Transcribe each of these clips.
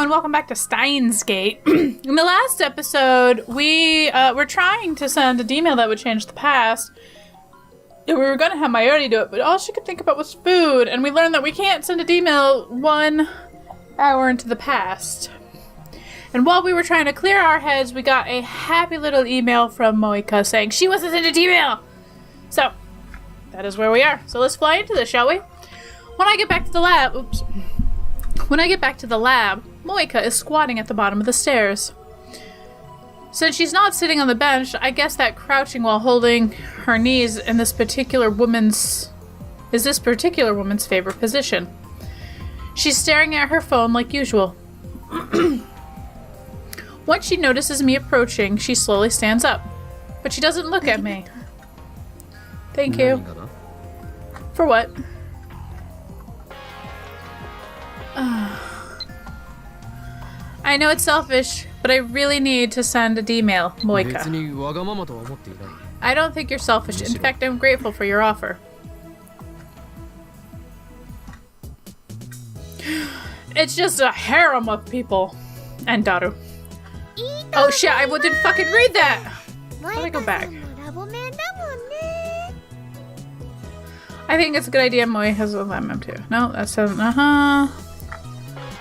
and welcome back to Steins Gate. In the last episode, we were trying to send an email that would change the past. And we were going to have Mayuri do it, but all she could think about was food, and we learned that we can't send an email 1 hour into the past. And while we were trying to clear our heads, we got a happy little email from Moika saying she wants to send an email! So, that is where we are. So let's fly into this, shall we? When I get back to the lab, Moika is squatting at the bottom of the stairs. Since she's not sitting on the bench, I guess that crouching while holding her knees in this particular woman's favorite position. She's staring at her phone like usual. Once she notices me approaching, she slowly stands up. But she doesn't look at me. Thank you. For what? I know it's selfish, but I really need to send an email, Moika. I don't think you're selfish. In fact, I'm grateful for your offer. It's just a harem of people. And Daru. Oh shit, I didn't fucking read that! How do I go back? I think it's a good idea Moe has a lemon too. No, that says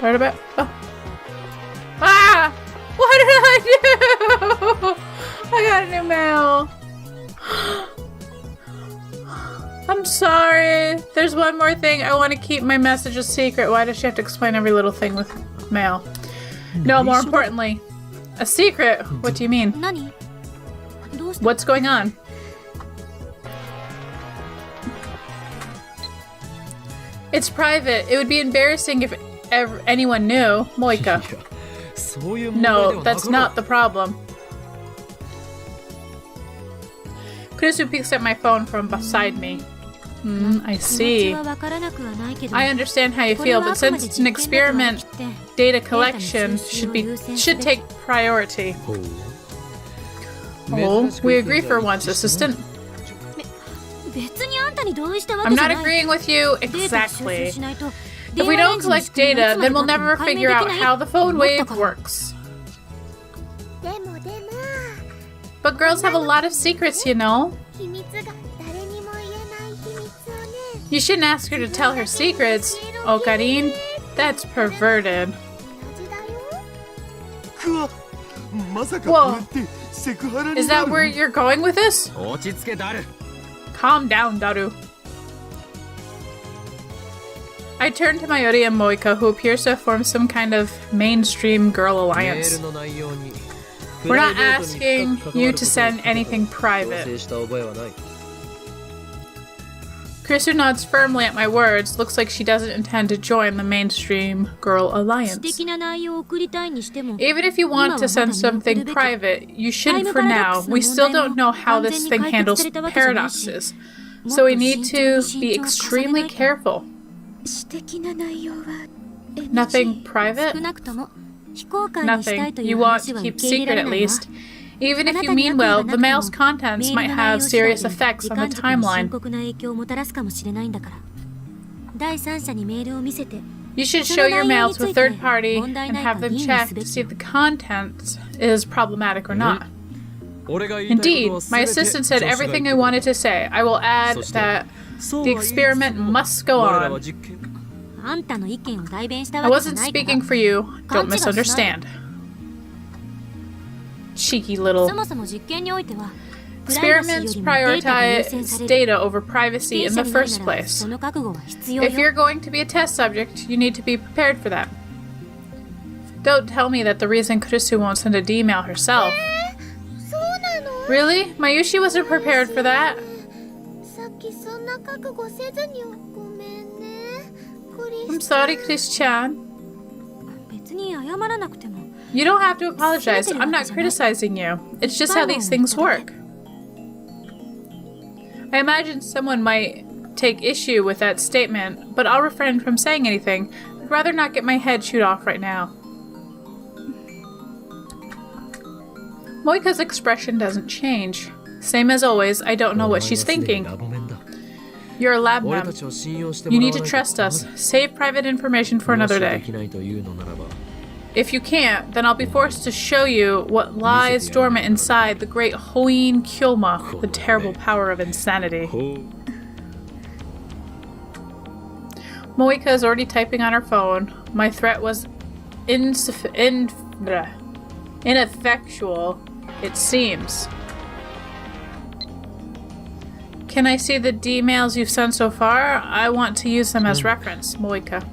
Right about Ah! What did I do? I got a new mail. I'm sorry. There's one more thing. I want to keep my message a secret. Why does she have to explain every little thing with mail? No, more importantly, a secret? What do you mean? What's going on? It's private. It would be embarrassing if anyone knew. Moika. No, that's not the problem. Kurisu picks up my phone from beside me. I see. I understand how you feel, but since it's an experiment, data collection should take priority. Oh, we agree for once, assistant. I'm not agreeing with you exactly. If we don't collect data, then we'll never figure out how the phone wave works. But girls have a lot of secrets, you know. You shouldn't ask her to tell her secrets, Okarin. That's perverted. Whoa. Is that where you're going with this? Calm down, Daru. I turn to Mayuri and Moika, who appears to have formed some kind of mainstream girl alliance. We're not asking you to send anything private. Kurisu nods firmly at my words. Looks like she doesn't intend to join the mainstream girl alliance. Even if you want to send something private, you shouldn't for now. We still don't know how this thing handles paradoxes, so we need to be extremely careful. Nothing private? Nothing. You want to keep secret at least. Even if you mean well, the mail's contents might have serious effects on the timeline. You should show your mail to a third party and have them check to see if the content is problematic or not. Indeed, my assistant said everything I wanted to say. I will add that the experiment must go on. I wasn't speaking for you. Don't misunderstand. Cheeky little. Experiments prioritize data over privacy in the first place. If you're going to be a test subject, you need to be prepared for that. Don't tell me that the reason Kurisu won't send an email herself. Really? Mayushi wasn't prepared for that? I'm sorry, Chris-chan. You don't have to apologize. I'm not criticizing you. It's just how these things work. I imagine someone might take issue with that statement, but I'll refrain from saying anything. I'd rather not get my head chewed off right now. Moika's expression doesn't change. Same as always, I don't know what she's thinking. You're a lab mem. You need to trust us. Save private information for another day. If you can't, then I'll be forced to show you what lies dormant inside the great Hoin Kyoma, the terrible power of insanity. Moika is already typing on her phone. My threat was ineffectual, it seems. Can I see the D-mails you've sent so far? I want to use them as reference, Moika.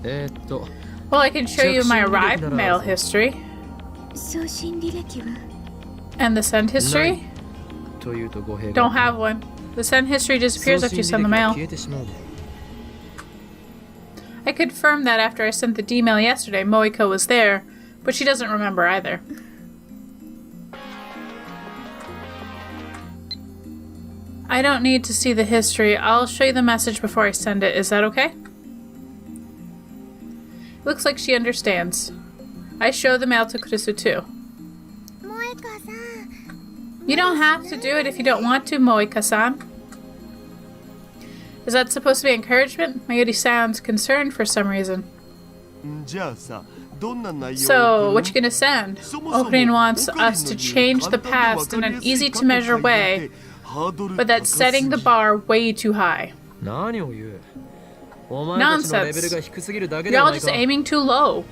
Well, I can show you my arrived mail history. And the send history? Don't have one. The send history disappears after you send the mail. I confirmed that after I sent the D-mail yesterday. Moika was there, but she doesn't remember either. I don't need to see the history. I'll show you the message before I send it. Is that okay? Looks like she understands. I show the mail to Kurisu too. You don't have to do it if you don't want to, Moika-san. Is that supposed to be encouragement? Mayuri sounds concerned for some reason. So, what you gonna send? Opening wants us to change the past in an easy-to-measure way, but that's setting the bar way too high. Nonsense. You're all just aiming too low.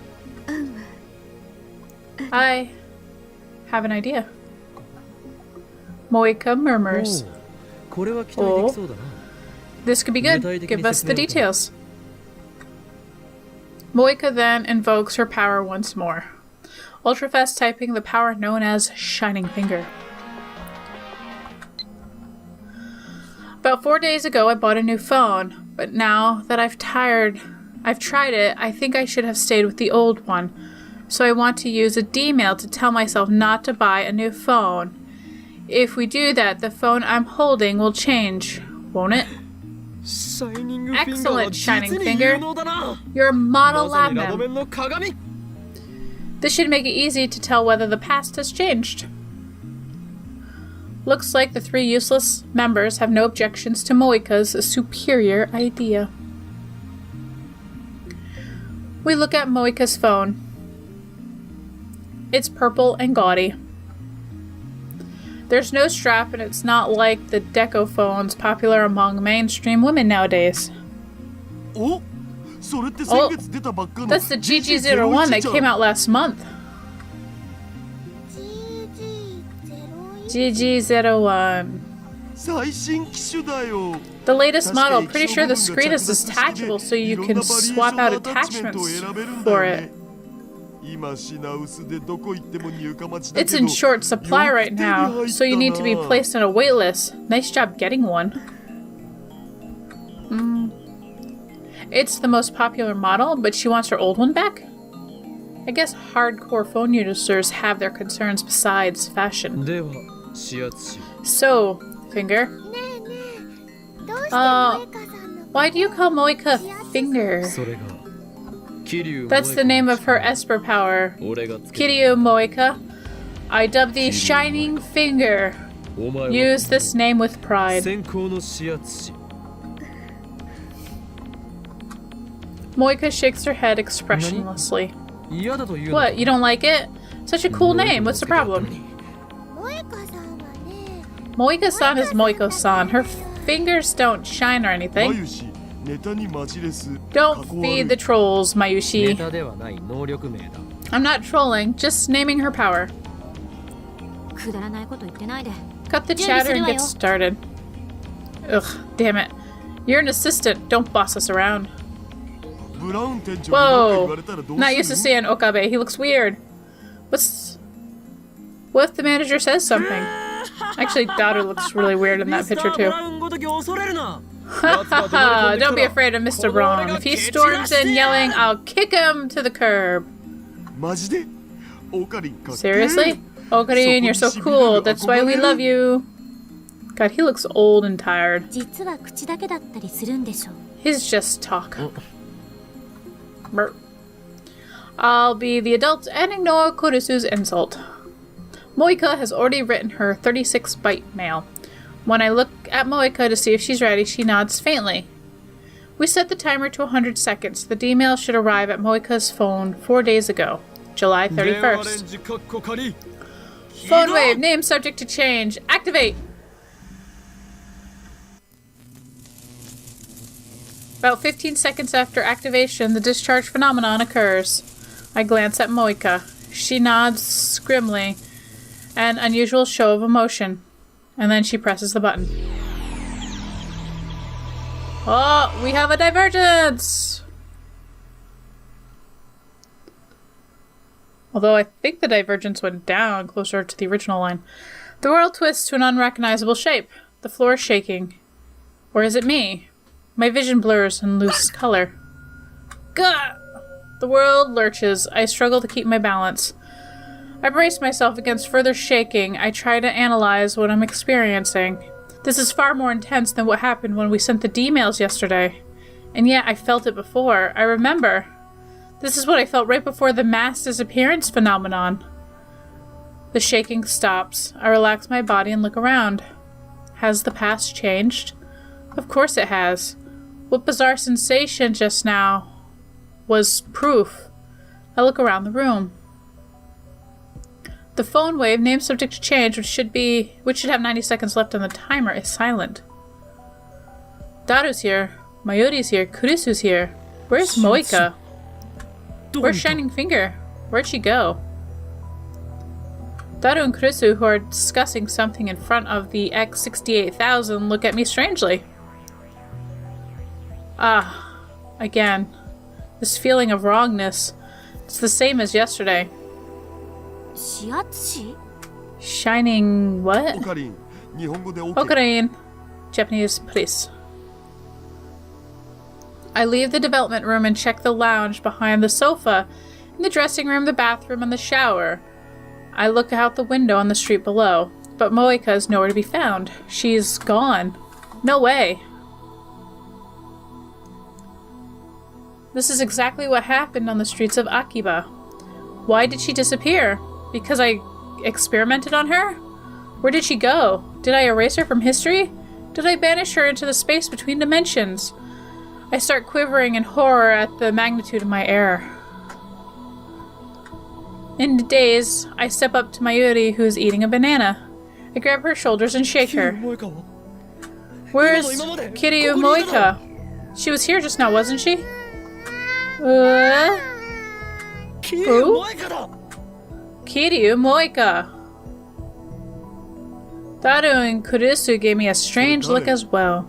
I have an idea. Moika murmurs. Oh, this could be good. Give us the details. Moika then invokes her power once more. Ultrafast typing the power known as Shining Finger. About 4 days ago, I bought a new phone, but now that I've tried it, I think I should have stayed with the old one. So I want to use a D-mail to tell myself not to buy a new phone. If we do that, the phone I'm holding will change, won't it? Excellent, Shining Finger. You're a model labman. This should make it easy to tell whether the past has changed. Looks like the 3 useless members have no objections to Moika's superior idea. We look at Moika's phone. It's purple and gaudy. There's no strap, and it's not like the deco phones popular among mainstream women nowadays. Oh, that's the GG01 that came out last month. GG01. The latest model. Pretty sure the screen is detachable so you can swap out attachments for it. It's in short supply right now, so you need to be placed on a wait list. Nice job getting one. It's the most popular model, but she wants her old one back? I guess hardcore phone users have their concerns besides fashion. So, Finger. Why do you call Moika Finger? That's the name of her Esper power. Kiryu Moika. I dub thee Shining Finger. Use this name with pride. Moika shakes her head expressionlessly. What, you don't like it? Such a cool name, what's the problem? Moika-san is Moiko-san. Her fingers don't shine or anything. Don't feed the trolls, Mayushi. I'm not trolling, just naming her power. Cut the chatter and get started. Ugh, damn it. You're an assistant, don't boss us around. Whoa, not used to seeing Okabe, he looks weird. What if the manager says something? Actually, daughter looks really weird in that picture too. Don't be afraid of Mr. Braun. If he storms in yelling, I'll kick him to the curb. Seriously? Okarin, you're so cool. That's why we love you. God, he looks old and tired. He's just talk. Burp. I'll be the adult and ignore Kurisu's insult. Moika has already written her 36-byte mail. When I look at Moika to see if she's ready, she nods faintly. We set the timer to 100 seconds. The D-mail should arrive at Moika's phone 4 days ago. July 31st. Phone wave, name subject to change. Activate! About 15 seconds after activation, the discharge phenomenon occurs. I glance at Moika. She nods grimly, an unusual show of emotion, and then she presses the button. Oh, we have a divergence! Although I think the divergence went down closer to the original line. The world twists to an unrecognizable shape. The floor is shaking. Or is it me? My vision blurs and loses color. Gah! The world lurches. I struggle to keep my balance. I brace myself against further shaking. I try to analyze what I'm experiencing. This is far more intense than what happened when we sent the D-mails yesterday. And yet I felt it before. I remember. This is what I felt right before the mass disappearance phenomenon. The shaking stops. I relax my body and look around. Has the past changed? Of course it has. What bizarre sensation just now was proof. I look around the room. The phone wave, name subject to change, which should have 90 seconds left on the timer, is silent. Daru's here. Mayuri's here. Kurisu's here. Where's Moika? Where's Shining Finger? Where'd she go? Daru and Kurisu, who are discussing something in front of the X68000, look at me strangely. Ah, again. This feeling of wrongness. It's the same as yesterday. Shining what? Okarin. Japanese police. I leave the development room and check the lounge behind the sofa, in the dressing room, the bathroom, and the shower. I look out the window on the street below, but Moika is nowhere to be found. She's gone. No way. This is exactly what happened on the streets of Akiba. Why did she disappear? Because I experimented on her? Where did she go? Did I erase her from history? Did I banish her into the space between dimensions? I start quivering in horror at the magnitude of my error. In a daze, I step up to Mayuri, who is eating a banana. I grab her shoulders and shake her. Where's Kiryu Moika? She was here just now, wasn't she? Who? Kiryu Moika. Daru and Kurisu gave me a strange look as well.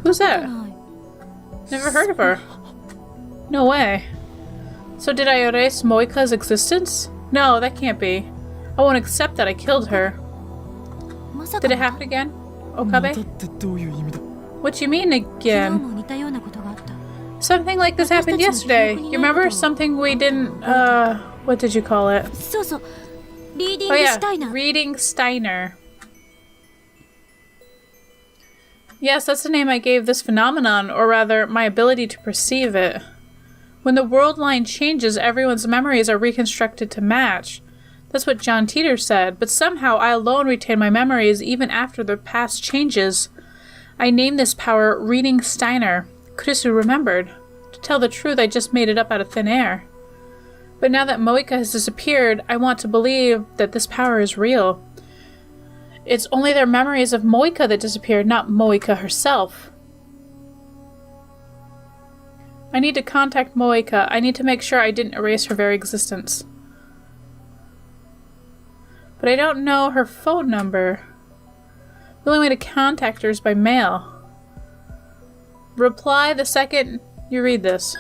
Who's that? Never heard of her. No way. So did I erase Moika's existence? No, that can't be. I won't accept that I killed her. Did it happen again? Okabe? What do you mean again? Something like this happened yesterday. You remember something we didn't, what did you call it? Oh yeah, reading Steiner. Yes, that's the name I gave this phenomenon, or rather, my ability to perceive it. When the world line changes, everyone's memories are reconstructed to match. That's what John Teeter said, but somehow I alone retain my memories even after the past changes. I named this power Reading Steiner. Kurisu remembered. To tell the truth, I just made it up out of thin air. But now that Moika has disappeared, I want to believe that this power is real. It's only their memories of Moika that disappeared, not Moika herself. I need to contact Moika. I need to make sure I didn't erase her very existence. But I don't know her phone number. The only way to contact her is by mail. Reply the second you read this.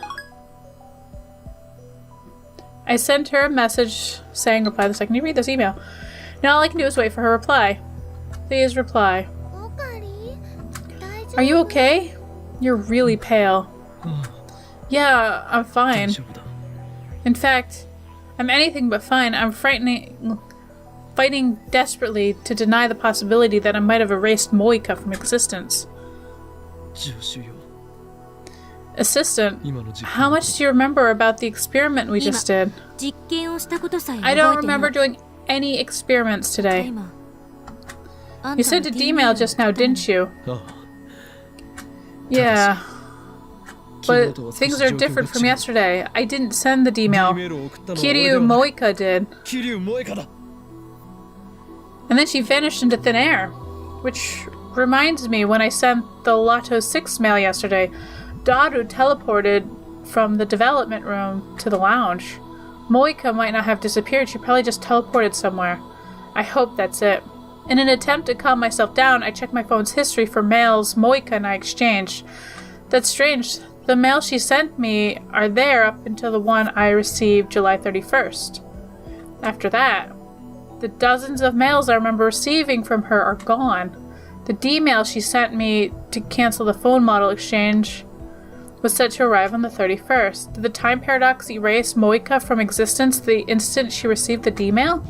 I sent her a message saying reply the second you read this email. Now all I can do is wait for her reply. Please reply. Are you okay? You're really pale. Yeah, I'm fine. In fact, I'm anything but fine. I'm fighting desperately to deny the possibility that I might have erased Moika from existence. Assistant, how much do you remember about the experiment we just did? I don't remember doing any experiments today. You sent an email just now, didn't you? Yeah. But things are different from yesterday. I didn't send the D-mail. Kiryu Moika did. And then she vanished into thin air. Which reminds me, when I sent the Lotto 6 mail yesterday, Daru teleported from the development room to the lounge. Moika might not have disappeared. She probably just teleported somewhere. I hope that's it. In an attempt to calm myself down, I checked my phone's history for mails Moika and I exchanged. That's strange. The mail she sent me are there up until the one I received July 31st. After that, the dozens of mails I remember receiving from her are gone. The D-mail she sent me to cancel the phone model exchange was set to arrive on the 31st. Did the time paradox erase Moika from existence the instant she received the D-mail?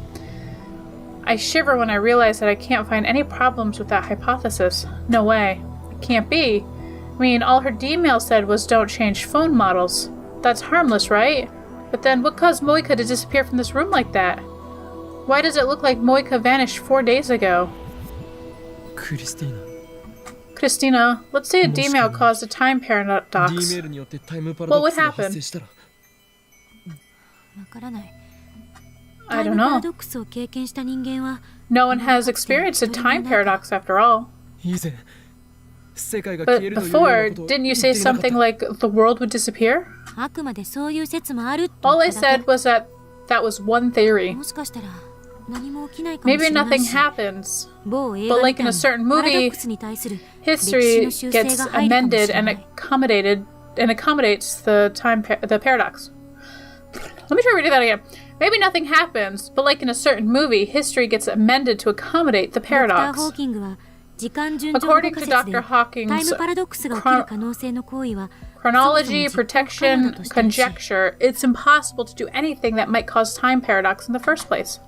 I shiver when I realize that I can't find any problems with that hypothesis. No way. It can't be. I mean, all her D-mail said was don't change phone models. That's harmless, right? But then what caused Moika to disappear from this room like that? Why does it look like Moika vanished 4 days ago? Christina, let's say a D-mail caused a time paradox. What would happen? I don't know. No one has experienced a time paradox after all. But before, didn't you say something like the world would disappear? All I said was that was one theory. Maybe nothing happens, but like in a certain movie, history gets amended and accommodates the paradox. Let me try reading that again. Maybe nothing happens, but like in a certain movie, history gets amended to accommodate the paradox. According to Dr. Hawking's chronology, protection, conjecture, it's impossible to do anything that might cause time paradox in the first place.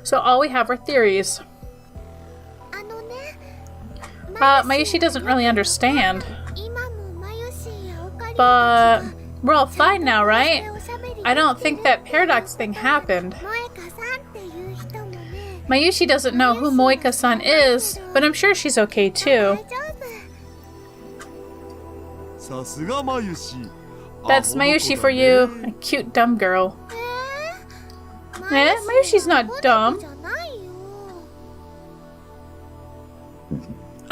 So all we have are theories. Mayushi doesn't really understand. But we're all fine now, right? I don't think that paradox thing happened. Mayushi doesn't know who Moika-san is, but I'm sure she's okay too. That's Mayushi for you, a cute dumb girl. Mayushi's not dumb.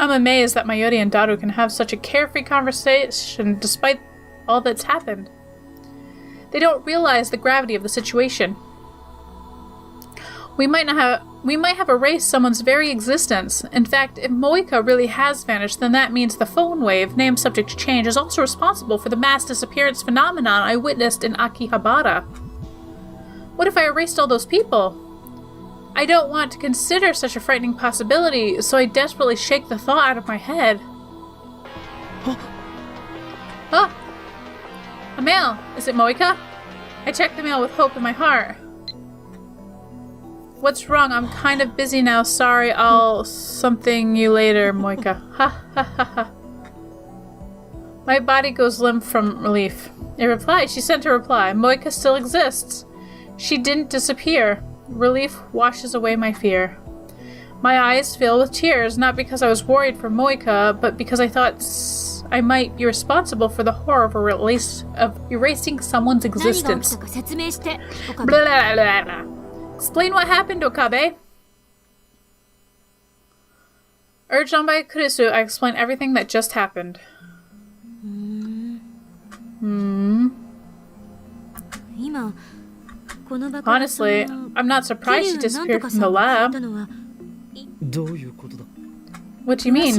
I'm amazed that Mayuri and Daru can have such a carefree conversation despite all that's happened. They don't realize the gravity of the situation. We might have erased someone's very existence. In fact, if Moika really has vanished, then that means the phone wave, named subject to change, is also responsible for the mass disappearance phenomenon I witnessed in Akihabara. What if I erased all those people? I don't want to consider such a frightening possibility, so I desperately shake the thought out of my head. Oh! A mail! Is it Moika? I checked the mail with hope in my heart. What's wrong? I'm kind of busy now. Sorry, I'll something you later, Moika. Ha ha ha ha. My body goes limp from relief. A reply. She sent a reply. Moika still exists. She didn't disappear. Relief washes away my fear. My eyes fill with tears, not because I was worried for Moika, but because I thought I might be responsible for the horror of erasing someone's existence. Blah, blah, blah, blah. Explain what happened, Okabe. Urged on by Kurisu, I explained everything that just happened. Honestly, I'm not surprised she disappeared from the lab. What do you mean?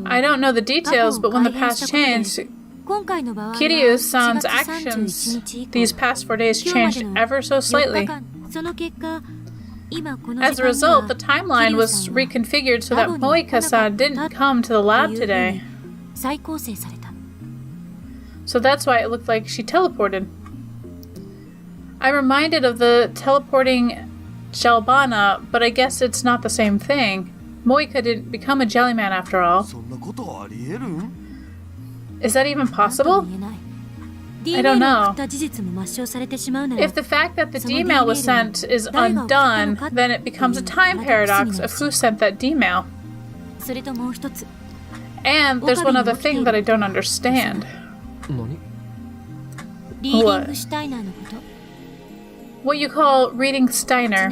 I don't know the details, but when the past changed, Kiryu-san's actions these past 4 days changed ever so slightly. As a result, the timeline was reconfigured so that Moika-san didn't come to the lab today. So that's why it looked like she teleported. I'm reminded of the teleporting Jalbana, but I guess it's not the same thing. Moika didn't become a jellyman after all. Is that even possible? I don't know. If the fact that the D-mail was sent is undone, then it becomes a time paradox of who sent that D-mail. And there's one other thing that I don't understand. What? What you call reading Steiner.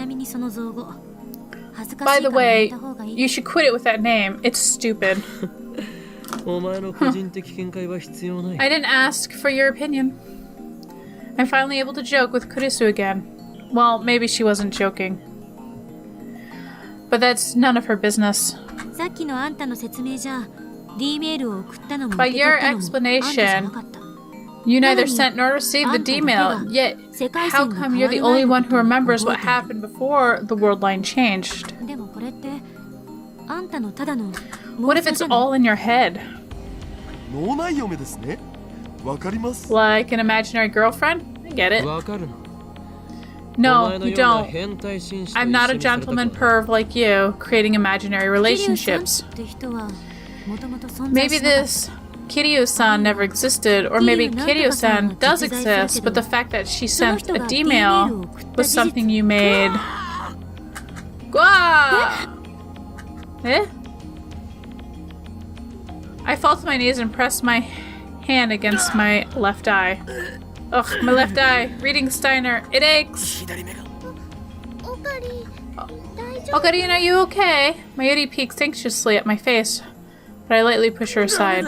By the way, you should quit it with that name. It's stupid. I didn't ask for your opinion. I'm finally able to joke with Kurisu again. Well, maybe she wasn't joking. But that's none of her business. By your explanation, you neither sent nor received the D-mail, yet how come you're the only one who remembers what happened before the world line changed? What if it's all in your head? Like an imaginary girlfriend? I get it. No, you don't. I'm not a gentleman perv like you, creating imaginary relationships. Maybe this Kiryu-san never existed, or maybe Kiryu-san does exist, but the fact that she sent a D-mail was something you made. Gwa! Eh? I fall to my knees and press my hand against my left eye. Ugh, my left eye. Reading Steiner. It aches. Ocarina, are you okay? Mayuri peeks anxiously at my face, but I lightly push her aside.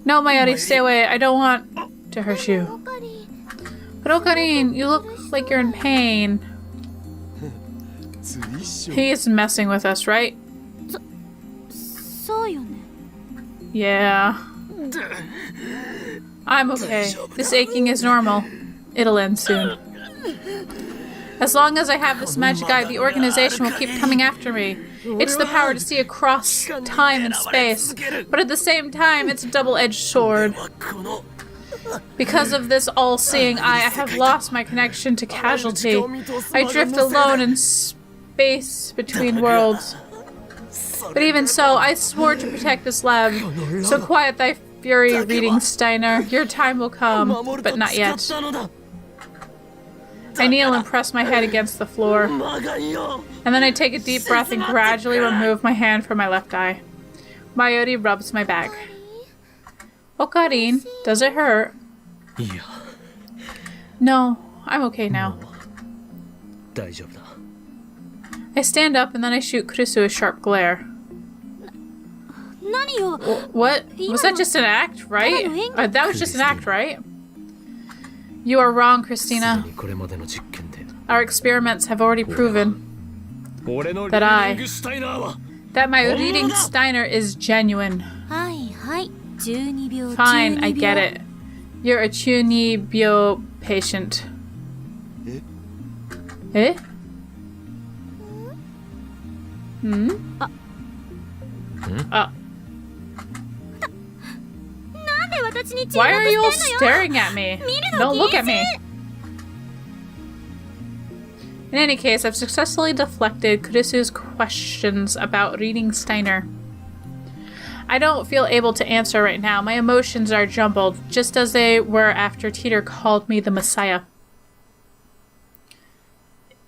No, Mayuri, stay away. I don't want to hurt you. But Ocarina, you look like you're in pain. He's messing with us, right? Yeah. I'm okay. This aching is normal. It'll end soon. As long as I have this magic eye, the organization will keep coming after me. It's the power to see across time and space, but at the same time, it's a double-edged sword. Because of this all-seeing eye, I have lost my connection to casualty. I drift alone in space between worlds. But even so, I swore to protect this lab. So quiet thy fury, reading Steiner. Your time will come, but not yet. I kneel and press my head against the floor. And then I take a deep breath and gradually remove my hand from my left eye. Mayuri rubs my back. Ocarina, does it hurt? No, I'm okay now. I stand up and then I shoot Kurisu a sharp glare. What? Was that just an act, right? That was just an act, right? You are wrong, Christina. Our experiments have already proven that my reading Steiner is genuine. Fine, I get it. You're a Chunibyo patient. Eh? Hmm? Why are you all staring at me? Don't look at me. In any case, I've successfully deflected Kurisu's questions about reading Steiner. I don't feel able to answer right now. My emotions are jumbled, just as they were after Teeter called me the Messiah.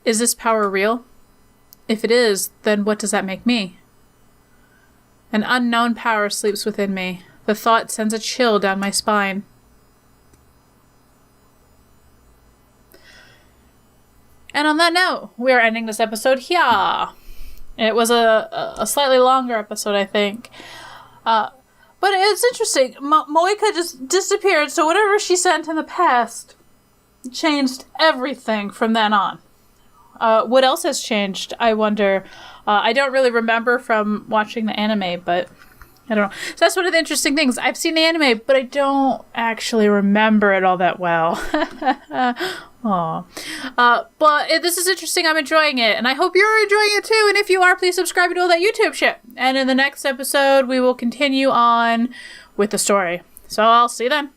Is this power real? If it is, then what does that make me? An unknown power sleeps within me. The thought sends a chill down my spine. And on that note, we are ending this episode here. It was a slightly longer episode, I think. But it's interesting. Moika just disappeared, so whatever she sent in the past changed everything from then on. What else has changed, I wonder? I don't really remember from watching the anime, but I don't know. So that's one of the interesting things. I've seen the anime, but I don't actually remember it all that well. Aww. But this is interesting. I'm enjoying it, and I hope you're enjoying it too. And if you are, please subscribe and do all that YouTube shit. And in the next episode, we will continue on with the story. So I'll see you then.